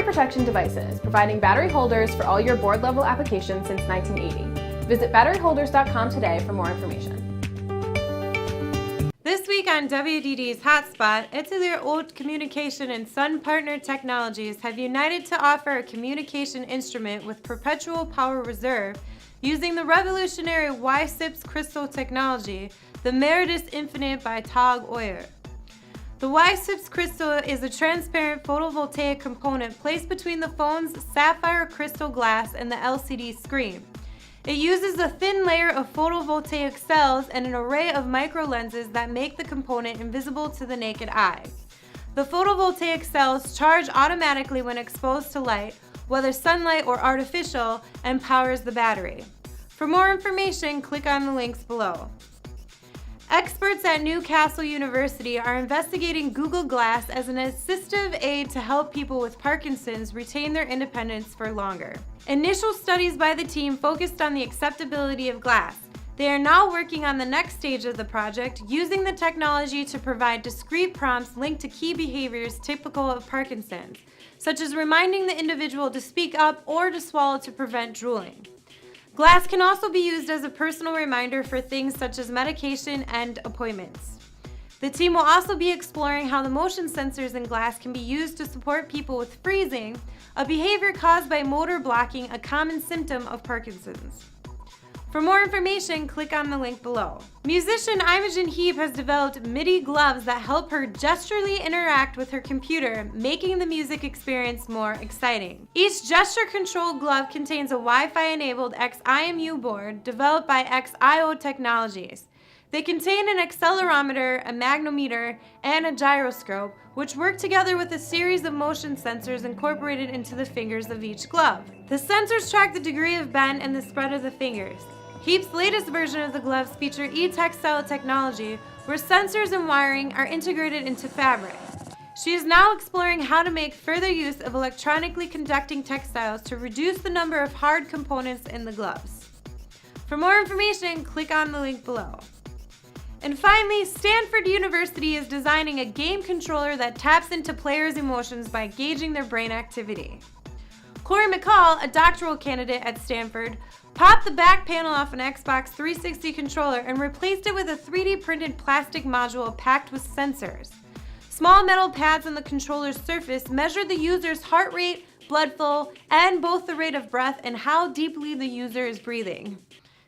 battery protection devices, providing battery holders for all your board-level applications since 1980. Visit batteryholders.com today for more information. This week on WDD's HotSpot, Atelier, Haute Communication and Sunpartner Technologies have united to offer a communication instrument with Perpetual Power Reserve using the revolutionary Wysips Crystal technology, the MERIDIIST INFINITE by TAG Heuer. The Wysips Crystal is a transparent photovoltaic component placed between the phone's sapphire crystal glass and the LCD screen. It uses a thin layer of photovoltaic cells and an array of micro lenses that make the component invisible to the naked eye. The photovoltaic cells charge automatically when exposed to light, whether sunlight or artificial, and powers the battery. For more information, click on the links below. Experts at Newcastle University are investigating Google Glass as an assistive aid to help people with Parkinson's retain their independence for longer. Initial studies by the team focused on the acceptability of glass. They are now working on the next stage of the project, using the technology to provide discrete prompts linked to key behaviors typical of Parkinson's, such as reminding the individual to speak up or to swallow to prevent drooling. Glass can also be used as a personal reminder for things such as medication and appointments. The team will also be exploring how the motion sensors in glass can be used to support people with freezing, a behavior caused by motor blocking, a common symptom of Parkinson's. For more information, click on the link below. Musician Imogen Heap has developed MIDI gloves that help her gesturally interact with her computer, making the music experience more exciting. Each gesture-controlled glove contains a Wi-Fi-enabled XIMU board developed by XIO Technologies. They contain an accelerometer, a magnometer, and a gyroscope, which work together with a series of motion sensors incorporated into the fingers of each glove. The sensors track the degree of bend and the spread of the fingers. Heap's latest version of the gloves feature e-textile technology, where sensors and wiring are integrated into fabric. She is now exploring how to make further use of electronically conducting textiles to reduce the number of hard components in the gloves. For more information, click on the link below. And finally, Stanford University is designing a game controller that taps into players' emotions by gauging their brain activity. Corey McCall, a doctoral candidate at Stanford, popped the back panel off an Xbox 360 controller and replaced it with a 3D printed plastic module packed with sensors. Small metal pads on the controller's surface measure the user's heart rate, blood flow, and both the rate of breath and how deeply the user is breathing.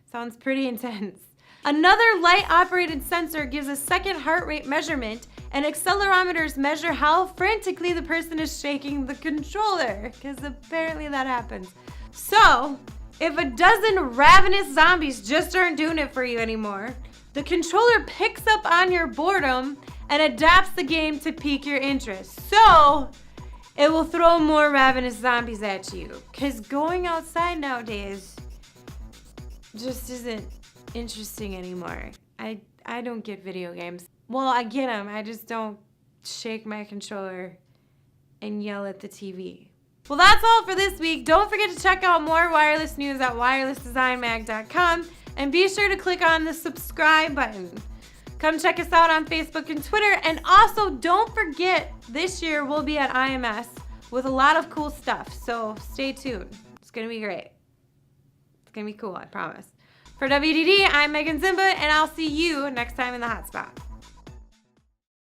Sounds pretty intense. Another light-operated sensor gives a second heart rate measurement, and accelerometers measure how frantically the person is shaking the controller, because apparently that happens. So, if a dozen ravenous zombies just aren't doing it for you anymore, the controller picks up on your boredom and adapts the game to pique your interest. So, it will throw more ravenous zombies at you, because going outside nowadays just isn't interesting anymore. I don't get video games. Well, I get them. I just don't shake my controller and yell at the TV. Well, that's all for this week. Don't forget to check out more wireless news at wirelessdesignmag.com and be sure to click on the subscribe button. Come check us out on Facebook and Twitter, and also don't forget this year we'll be at IMS with a lot of cool stuff, so stay tuned. It's gonna be great. It's gonna be cool, I promise. For WDD, I'm Megan Zimba, and I'll see you next time in the Hotspot.